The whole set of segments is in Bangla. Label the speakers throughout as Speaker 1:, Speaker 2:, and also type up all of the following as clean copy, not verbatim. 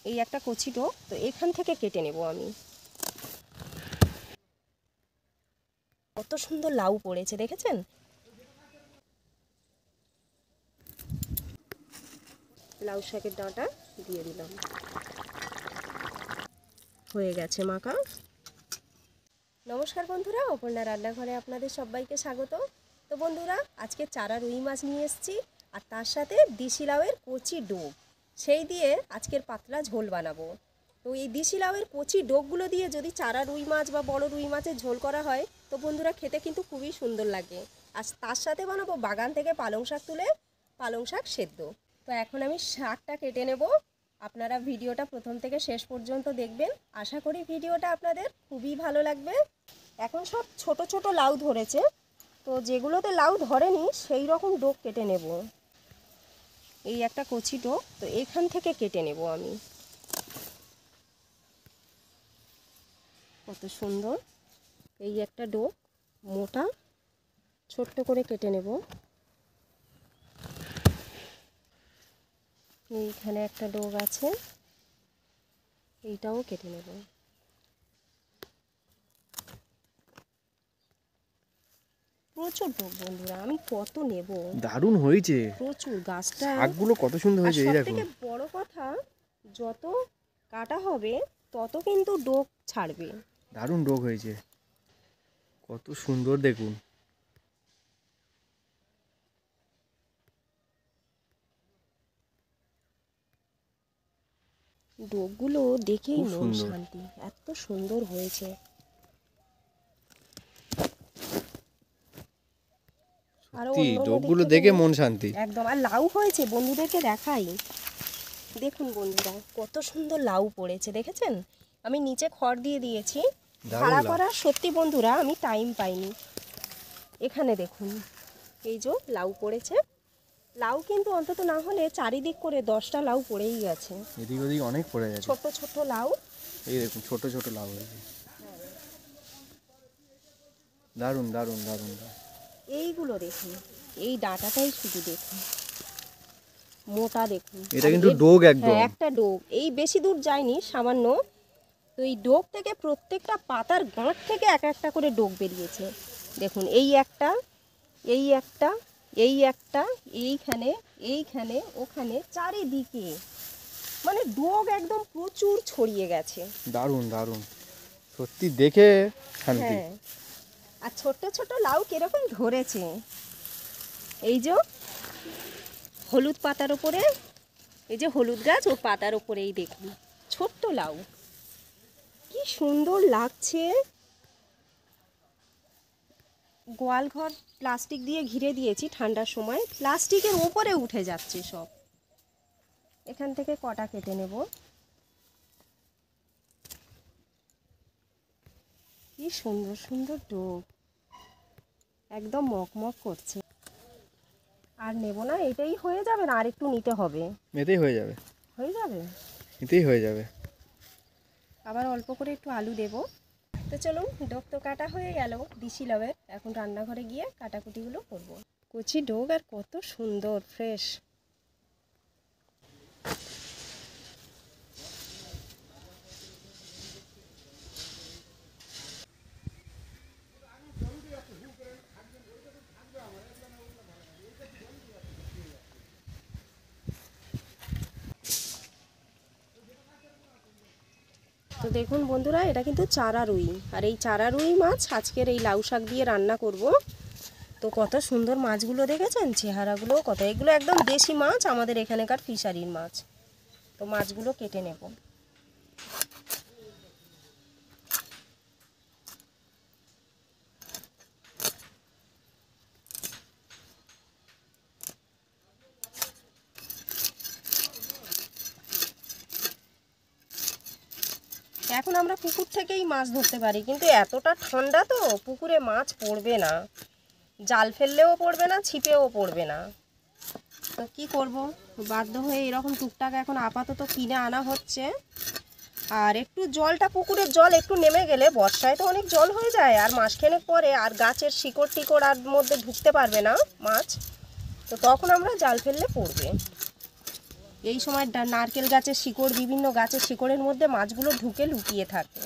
Speaker 1: এই একটা কচি ডোক, তো এখান থেকে কেটে নেব আমি। কত সুন্দর লাউ পড়েছে দেখেছেন। লাউ শাকের ডাঁটা দিয়ে দিলাম, হয়ে গেছে মাখা। নমস্কার বন্ধুরা, অপর্ণা রান্নাঘরে আপনাদের সবাইকে স্বাগত। তো বন্ধুরা, আজকে চারা রুই মাছ নিয়ে এসেছি, আর তার সাথে দেশি লাউয়ের কচি ডোক, সেই দিয়ে আজকের পাতলা ঝোল বানাবো। তো এই দেশি লাউয়ের কচি ডোকগুলো দিয়ে যদি চারা রুই মাছ বা বড় রুই মাছের ঝোল করা হয়, তো বন্ধুরা খেতে কিন্তু খুবই সুন্দর লাগে। আর তার সাথে বানাবো বাগান থেকে পালং শাক তুলে পালং শাক সেদ্ধ। তো এখন আমি শাকটা কেটে নেব। আপনারা ভিডিওটা প্রথম থেকে শেষ পর্যন্ত দেখবেন, আশা করি ভিডিওটা আপনাদের খুবই ভালো লাগবে। এখন সব ছোট ছোট লাউ ধরেছে, তো যেগুলোতে লাউ ধরেনি সেই রকম ডোক কেটে নেব। এই একটা কচি ডোক, তো এখান থেকে কেটে নেব আমি। কত সুন্দর, এই একটা ডোক মোটা, ছোট্ট করে কেটে নেব। এইখানে একটা ডোক আছে, এইটাও কেটে নেব। প্রচুর ডোক বন্ধুরা, আমি কত নেব।
Speaker 2: দারুণ হয়েছে,
Speaker 1: প্রচুর, গাছটা
Speaker 2: শাকগুলো কত সুন্দর হয়েছে। এই দেখো,
Speaker 1: সবথেকে বড় কথা, যত কাটা হবে তত কিন্তু ডোক ছাড়বে।
Speaker 2: দারুণ ডোক হয়েছে, কত সুন্দর দেখুন।
Speaker 1: ডোকগুলো দেখেই
Speaker 2: খুব
Speaker 1: মন
Speaker 2: সুন্দর।
Speaker 1: শান্তি, এত সুন্দর হয়েছে। আরো
Speaker 2: ডোকগুলো দেখে মন শান্তি
Speaker 1: একদম। আর লাউ হয়েছে, বন্ধুদেরকে দেখাই, দেখুন বন্ধুরা কত সুন্দর লাউ পড়েছে দেখেছেন। আমি নিচে খড় দিয়ে দিয়েছি, ভাড়া করা সত্যি বন্ধুরা আমি টাইম পাইনি। এখানে দেখুন, এই যে লাউ পড়েছে। লাউ কিন্তু অন্তত না হলে চারিদিক করে 10টা লাউ পড়েই গেছে,
Speaker 2: এদিক ওদিক অনেক পড়ে গেছে।
Speaker 1: ছোট ছোট লাউ,
Speaker 2: এই দেখুন ছোট ছোট লাউ হয়েছে। দারুণ দারুণ দারুণ।
Speaker 1: এইগুলো দেখুন, এই ডাঁটাটাই শুধু দেখুন, মোটা দেখুন।
Speaker 2: এটা কিন্তু ডোক একদম।
Speaker 1: হ্যাঁ, একটা ডোক, এই বেশি দূর যায়নি, সামান্য। তো এই ডোক থেকে প্রত্যেকটা পাতার গাঁট থেকে এক একটা করে ডোক বেরিয়েছে দেখুন। এই একটা, এই একটা, এই একটা, এইখানে, এইখানে, ওখানে, চারিদিকে মানে ডোক একদম প্রচুর ছড়িয়ে গেছে।
Speaker 2: দারুণ দারুণ, সত্যি দেখে শান্তি।
Speaker 1: হ্যাঁ, আর ছোট ছোট লাউ কিরকম ধরেছে, এই যে হলুদ পাতার উপরে, এই যে হলুদ গাছ, ও পাতার উপরেই দেখুন ছোট্ট লাউ, কি সুন্দর লাগছে। গোয়াল ঘর প্লাস্টিক দিয়ে ঘিরে দিয়েছি, ঠান্ডার সময় প্লাস্টিকের উপরে উঠে যাচ্ছে সব। এখান থেকে কটা কেটে নেব। কি সুন্দর সুন্দর ডোক, একদম মকমক করছে। আর নেব না, এটাই হয়ে যাবে না, আর একটু নিতে হবে।
Speaker 2: এতেই হয়ে যাবে,
Speaker 1: হয়ে যাবে,
Speaker 2: এতেই হয়ে যাবে।
Speaker 1: আবার অল্প করে একটু আলু দেব। তো চলুন, ডোক তো কাটা হয়ে গেল দেশি লাউয়ের, এখন রান্নাঘরে গিয়ে কাটাকুটিগুলো করব। কচি ডোক আর কত সুন্দর ফ্রেশ। তো দেখুন বন্ধুরা, এটা কিন্তু চারা রুই, আর এই চারা রুই মাছ আজকের এই লাউ শাক দিয়ে রান্না করব। তো কত সুন্দর মাছগুলো দেখেছেন, চেহারাগুলো কত, এগুলো একদম দেশি মাছ, আমাদের এখানকার ফিশারির মাছ। তো মাছগুলো কেটে নেব। এখন আমরা পুকুর থেকেই মাছ ধরতে পারি, কিন্তু এতটা ঠান্ডা তো পুকুরে মাছ পড়বে না, জাল ফেললেও পড়বে না, ছিপেও পড়বে না। তো কি করব, বাধ্য হয়ে এরকম টুকটাক এখন আপাতত কিনে আনা হচ্ছে। আর একটু জলটা, পুকুরের জল একটু নেমে গেলে, বর্ষায় তো অনেক জল হয়ে যায়, আর মাসখানেক পরে আর গাছের শিকড় টিকড় আর মধ্যে ঢুকতে পারবে না মাছ, তো তখন আমরা জাল ফেললে পড়বে। এই সময় নারকেল গাছের শিকড়, বিভিন্ন গাছের শিকড়ের মধ্যে মাছগুলো ঢুকে লুকিয়ে থাকে।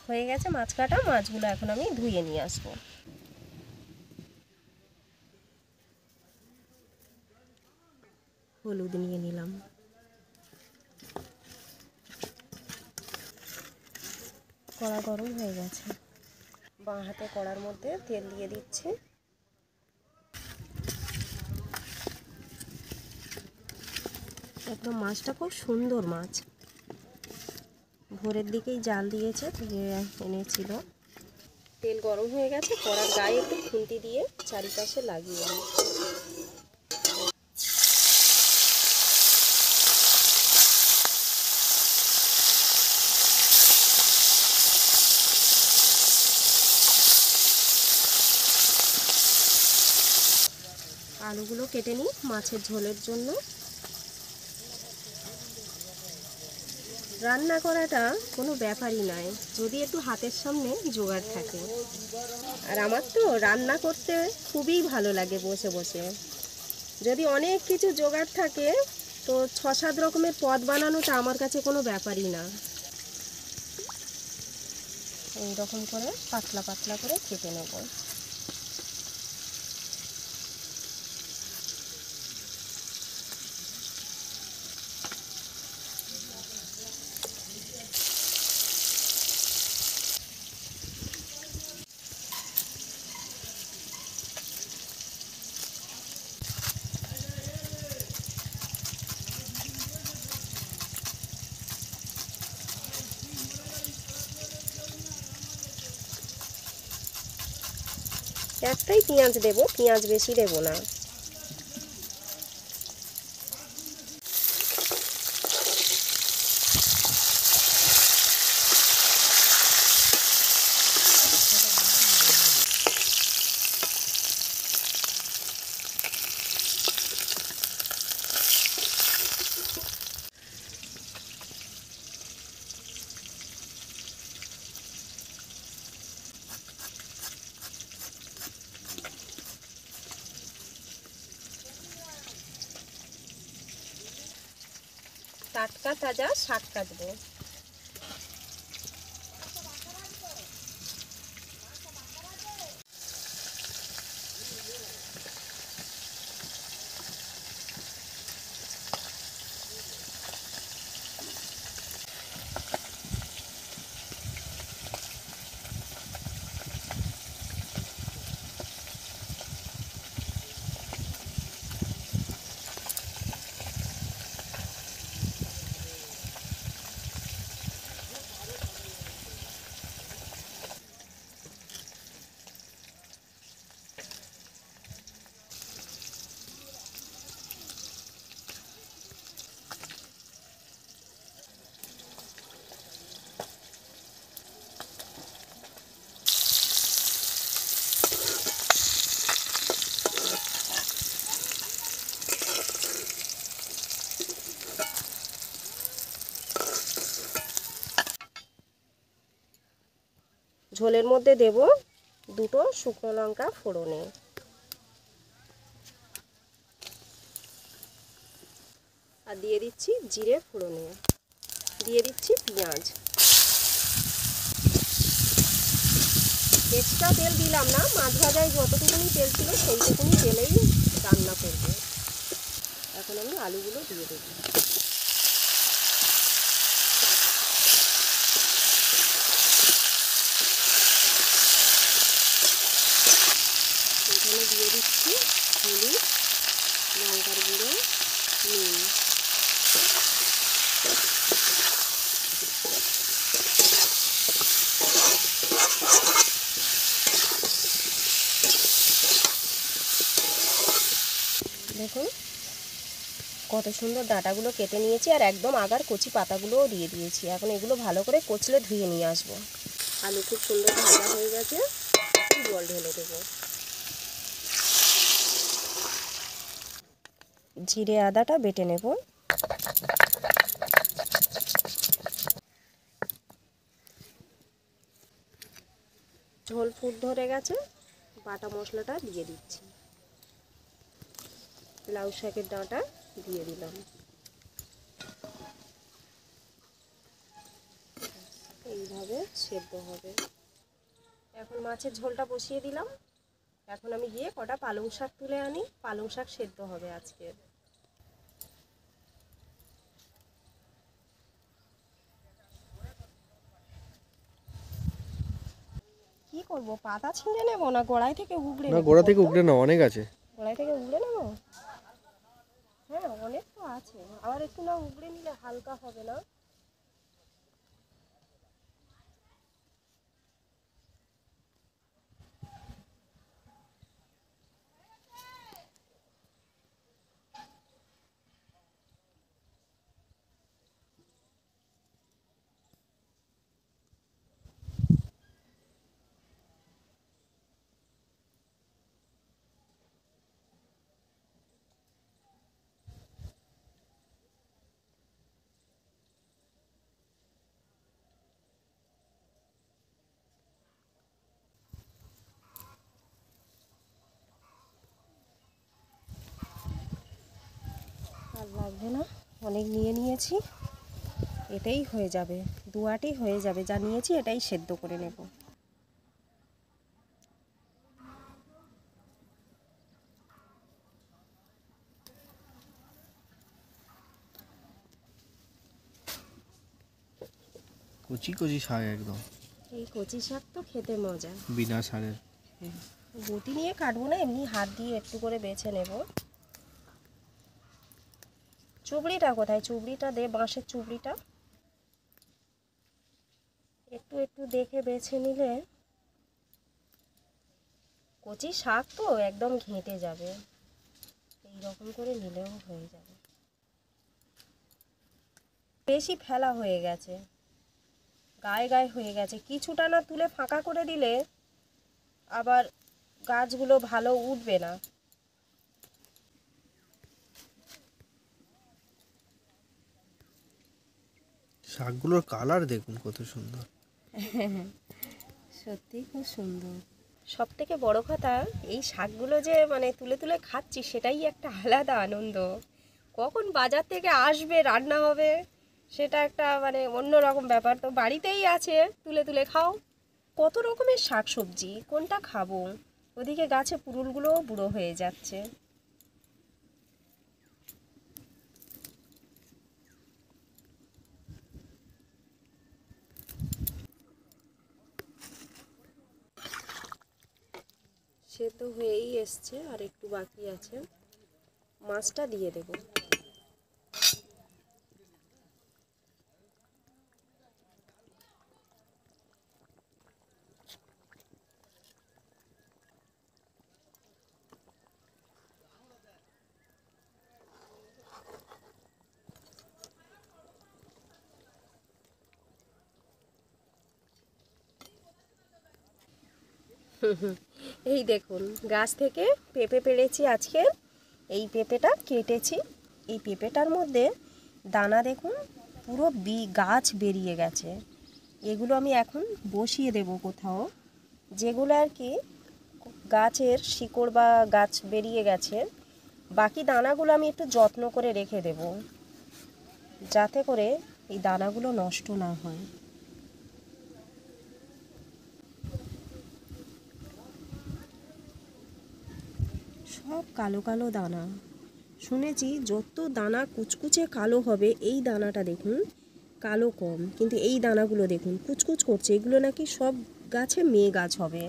Speaker 1: হয়ে গেছে মাছ কাটা। মাছগুলো এখন আমি ধুয়ে নিয়ে আসবো। হলুদ নিয়ে নিলাম, কড়া গরম হয়ে গেছে। বাঁ হাতে কড়ার মধ্যে তেল দিয়ে দিচ্ছি। একদম মাছটা খুব সুন্দর মাছ, ভোরের দিকেই জাল দিয়েছে, এনেছিল। তেল গরম হয়ে গেছে, কড়ার গায়ে একটু খুন্তি দিয়ে চারিপাশে লাগিয়ে দিই। আলুগুলো কেটে নিই মাছের ঝোলের জন্য। রান্না করাটা কোনো ব্যাপারই নয়, যদি একটু হাতের সামনে জোগাড় থাকে। আর আমার তো রান্না করতে খুবই ভালো লাগে বসে বসে। যদি অনেক কিছু জোগাড় থাকে তো 6-7 রকমের পদ বানানোটা আমার কাছে কোনো ব্যাপারই না। এই রকম করে পাতলা পাতলা করে কেটে নেব। একটাই পেঁয়াজ দেব, পেঁয়াজ বেশি দেব না। টাটকা তাজা শাক কাটবো। ঝোলের মধ্যে দেব 2টো শুকনো লঙ্কা ফোড়নে, আর দিয়ে দিচ্ছি জিরে ফোড়নে, দিয়ে দিচ্ছি পেঁয়াজ। এক্সট্রা তেল দিলাম না, মাছ ভাজায় যতটুকুনি তেল ছিল সেইটুকুনি তেলেই রান্না করব। এখন আমি আলুগুলো দিয়ে দেব। এখানে দিয়ে দিচ্ছি হলুদ, লঙ্কার গুঁড়ো, নুন। দেখুন কত সুন্দর ডাঁটাগুলো কেটে নিয়েছি, আর একদম আগার কচি পাতাগুলোও দিয়ে দিয়েছি। এখন এগুলো ভালো করে কচলে ধুয়ে নিয়ে আসবো। আলু খুব সুন্দর ভাজা হয়ে গেছে, এখন জল ঢেলে দেবো। জিরে আদাটা বেটে নেব। ঝোল ফুট ধরে গেছে, বাটা মশলাটা দিয়ে দিচ্ছি। লাউ শাকের ডাঁটা দিয়ে দিলাম। এইভাবে সেদ্ধ হবে। এখন মাছের ঝোলটা বসিয়ে দিলাম। এখন আমি গিয়ে কটা পালং শাক তুলে আনি, পালং শাক সেদ্ধ হবে আজকে। কি করব, পাতা ছিঁড়ে নেবো না গোড়ায় থেকে উগড়ে
Speaker 2: না,
Speaker 1: নেবো?
Speaker 2: গোড়া থেকে উগড়ে না, অনেক আছে।
Speaker 1: গোড়ায় থেকে উগড়ে নেবো? হ্যাঁ অনেক তো আছে, আবার একটু না উগড়ে নিলে হালকা হবে না? আর লাগবে না, অনেক নিয়ে নিয়েছি, এটাই হয়ে যাবে। দুয়াটি হয়ে যাবে, যা নিয়েছি এটাই সেদ্ধ করে নেব।
Speaker 2: কচি কচি শাক একদম,
Speaker 1: এই কচি শাক তো খেতে মজা।
Speaker 2: বিনা সারের।
Speaker 1: বটি নিয়ে কাটবো না, এমনি হাত দিয়ে একটু করে বেছে নেব। চুবড়িটা কোথায়? চুবড়িটা দে, বাঁশের চুবড়িটা। একটু একটু দেখে বেছে নিলে, কচি শাক তো একদম ঘেঁটে যাবে, এই রকম করে নিলেও হয়ে যাবে। বেশি ফেলা হয়ে গেছে, গায়ে গায়ে হয়ে গেছে, কিছুটা না তুলে ফাঁকা করে দিলে আবার গাছগুলো ভালো উঠবে না।
Speaker 2: শাকগুলোর কালার দেখুন কত সুন্দর।
Speaker 1: সত্যি খুব সুন্দর। সব থেকে বড় কথা, এই শাকগুলো যে মানে তুলে তুলে খাচ্ছি, সেটাই একটা আলাদা আনন্দ। কখন বাজার থেকে আসবে, রান্না হবে, সেটা একটা মানে অন্যরকম ব্যাপার। তো বাড়িতেই আছে, তুলে তুলে খাও। কত রকমের শাক সবজি, কোনটা খাবো? ওদিকে গাছে পুরুলগুলোও বুড়ো হয়ে যাচ্ছে। সে তো হয়েই এসছে, আর একটু বাকি আছে। মাছটা দিয়ে দেব। এই দেখুন, গাছ থেকে পেঁপে পেড়েছি আজকে। এই পেঁপেটা কেটেছি, এই পেঁপেটার মধ্যে দানা দেখুন পুরো গাছ বেরিয়ে গেছে। এগুলো আমি এখন বসিয়ে দেব কোথাও, যেগুলো আর কি গাছের শিকড় বা গাছ বেরিয়ে গেছে। বাকি দানাগুলো আমি একটু যত্ন করে রেখে দেব, যাতে করে এই দানাগুলো নষ্ট না হয়। সব কালো কালো দানা। শুনেছি যত দানা কুচকুচে কালো হবে, এই দানাটা দেখুন কালো কম, কিন্তু এই দানাগুলো দেখুন কুচকুচ করছে। এগুলো নাকি সব গাছে মেয়ে গাছ হবে।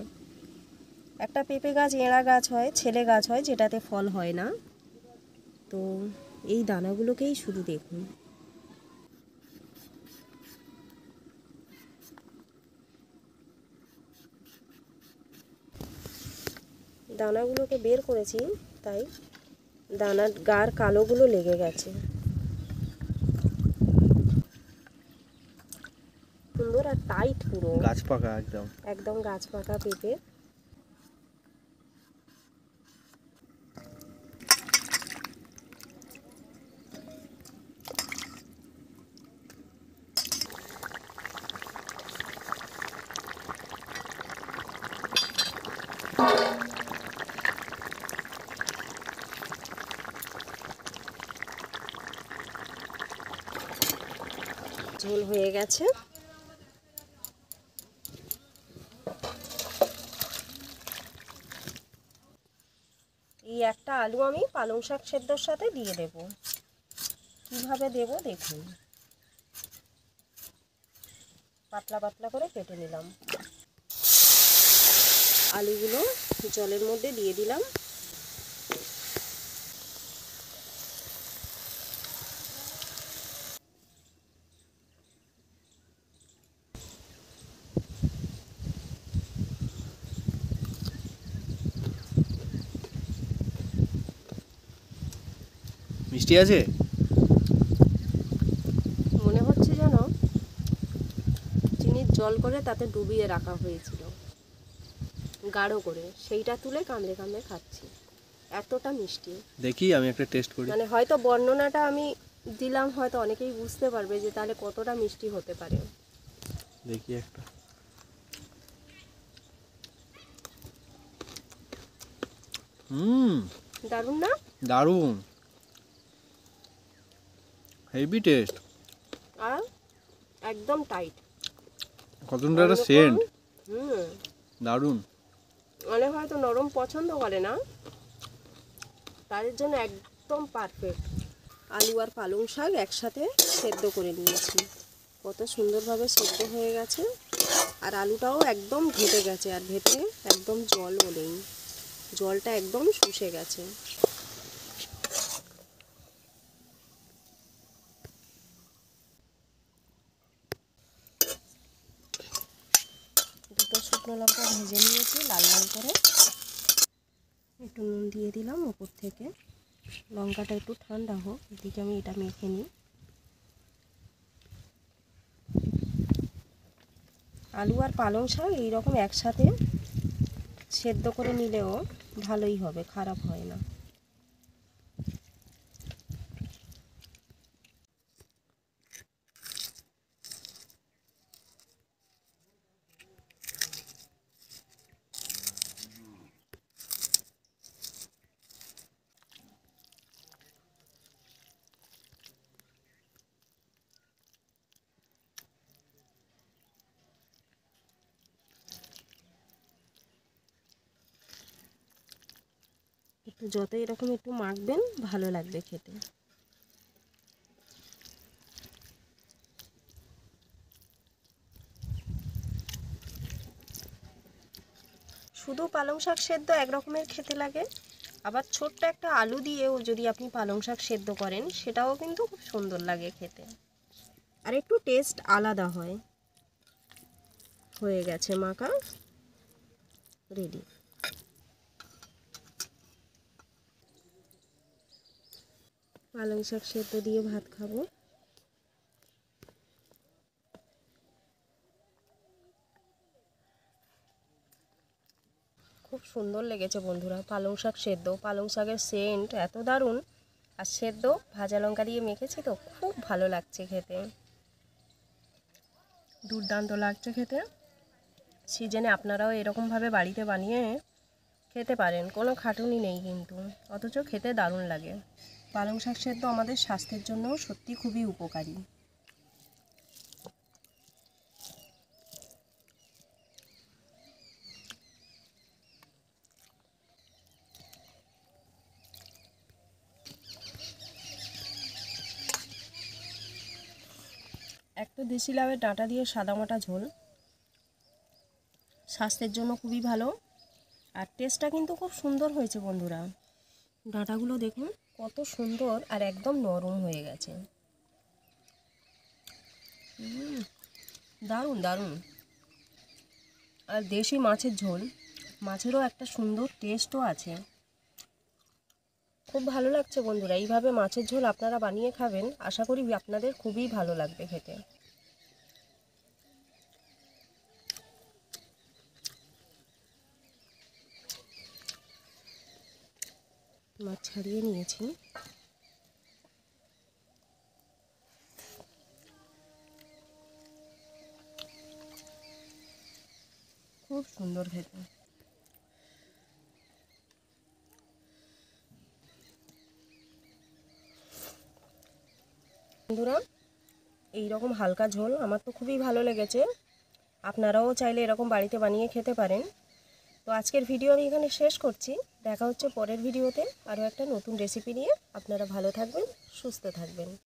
Speaker 1: একটা পেঁপে গাছ এঁড়া গাছ হয়, ছেলে গাছ হয়, যেটাতে ফল হয় না। তো এই দানাগুলোকেই শুধু দেখুন। দানাগুলোকে বের করেছি, তাই দানার গার কালোগুলো লেগে গেছে। সুন্দর আর টাইট পুরো
Speaker 2: গাছ পাকা একদম।
Speaker 1: একদম গাছ পাকা পেঁপে। ঝোল হয়ে গেছে। এই একটা আলু আমি পালং শাক সেদ্ধর সাথে দিয়ে দেব। কিভাবে দেব দেখুন, পাতলা পাতলা করে কেটে নিলাম। আলুগুলো জলের মধ্যে দিয়ে দিলাম।
Speaker 2: মিষ্টি আছে?
Speaker 1: মনে হচ্ছে যেন চিনির জল করে তাতে ডুবিয়ে রাখা হয়েছিল গাঢ় করে, সেইটা তুলে কামড়ে কামড়ে খাচ্ছি, এতটা মিষ্টি।
Speaker 2: দেখি আমি একটা টেস্ট করি।
Speaker 1: মানে হয়তো বর্ণনাটা আমি দিলাম, হয়তো অনেকেই বুঝতে পারবে যে তাহলে কতটা মিষ্টি হতে পারে।
Speaker 2: দেখি একটা।
Speaker 1: দারুণ না?
Speaker 2: দারুণ, হেভি টেস্ট
Speaker 1: আর একদম টাইট।
Speaker 2: কতটা একটা সেন্ট।
Speaker 1: হুম,
Speaker 2: দারুণ।
Speaker 1: অনেক হয়তো নরম পছন্দ করে না, তাদের জন্য একদম পারফেক্ট। আলু আর পালং শাক একসাথে সেদ্ধ করে নিয়েছি, কত সুন্দরভাবে সেদ্ধ হয়ে গেছে। আর আলুটাও একদম ঘেটে গেছে, আর ভেতরে একদম জলও নেই, জলটা একদম শুষে গেছে। দুটো শুকনো লঙ্কা ভেজে নিয়েছি লাল লাল করে, একটু নুন দিয়ে দিলাম উপর থেকে। লঙ্কাটা একটু ঠান্ডা হোক, এদিকে আমি এটা মেখে নিই। আলু আর পালং শাক এইরকম একসাথে সেদ্ধ করে নিলেও ভালোই হবে, খারাপ হয় না। একটু যত এরকম একটু মাখবেন ভালো লাগবে খেতে। শুধু পালং শাক সেদ্ধ একরকমের খেতে লাগে, আবার ছোট্ট একটা আলু দিয়েও যদি আপনি পালং শাক সেদ্ধ করেন সেটাও কিন্তু খুব সুন্দর লাগে খেতে, আর একটু টেস্ট আলাদা হয়। হয়ে গেছে মাখা, রেডি। পালং শাক সেদ্ধ দিয়ে ভাত খাবো। খুব সুন্দর লেগেছে বন্ধুরা পালং শাক সেদ্ধ, পালং শাকের সেন্ট এত দারুণ, আর সেদ্ধ ভাজা লঙ্কা দিয়ে মেখেছি তো খুব ভালো লাগছে খেতে, দুর্দান্ত লাগছে খেতে। সিজনে আপনারাও এরকমভাবে বাড়িতে বানিয়ে খেতে পারেন, কোনো খাটুনি নেই কিন্তু, অথচ খেতে দারুণ লাগে। পালং শাক সেদ্ধ আমাদের স্বাস্থ্যের জন্যও সত্যি খুবই উপকারী। একটা দেশি লাউয়ের ডাঁটা দিয়ে সাদামাটা ঝোল, স্বাস্থ্যের জন্য খুবই ভালো, আর টেস্টটা কিন্তু খুব সুন্দর হয়েছে বন্ধুরা। ডাঁটাগুলো দেখুন কত সুন্দর আর একদম নরম হয়ে গেছে। দারুণ দারুণ। আর দেশি মাছের ঝোল, মাছেরও একটা সুন্দর টেস্টও আছে, খুব ভালো লাগছে বন্ধুরা। এইভাবে মাছের ঝোল আপনারা বানিয়ে খাবেন, আশা করি আপনাদের খুবই ভালো লাগবে খেতে। মাছ ছাড়িয়ে নিয়েছি। খুব সুন্দর খেতে। বন্ধুরা, এই রকম হালকা ঝোল আমার তো খুবই ভালো লেগেছে। আপনারাও চাইলে এরকম বাড়িতে বানিয়ে খেতে পারেন। তো আজকের ভিডিও আমি এখানে শেষ করছি। দেখা হচ্ছে পরের ভিডিওতে আরও একটা নতুন রেসিপি নিয়ে। আপনারা ভালো থাকবেন, সুস্থ থাকবেন।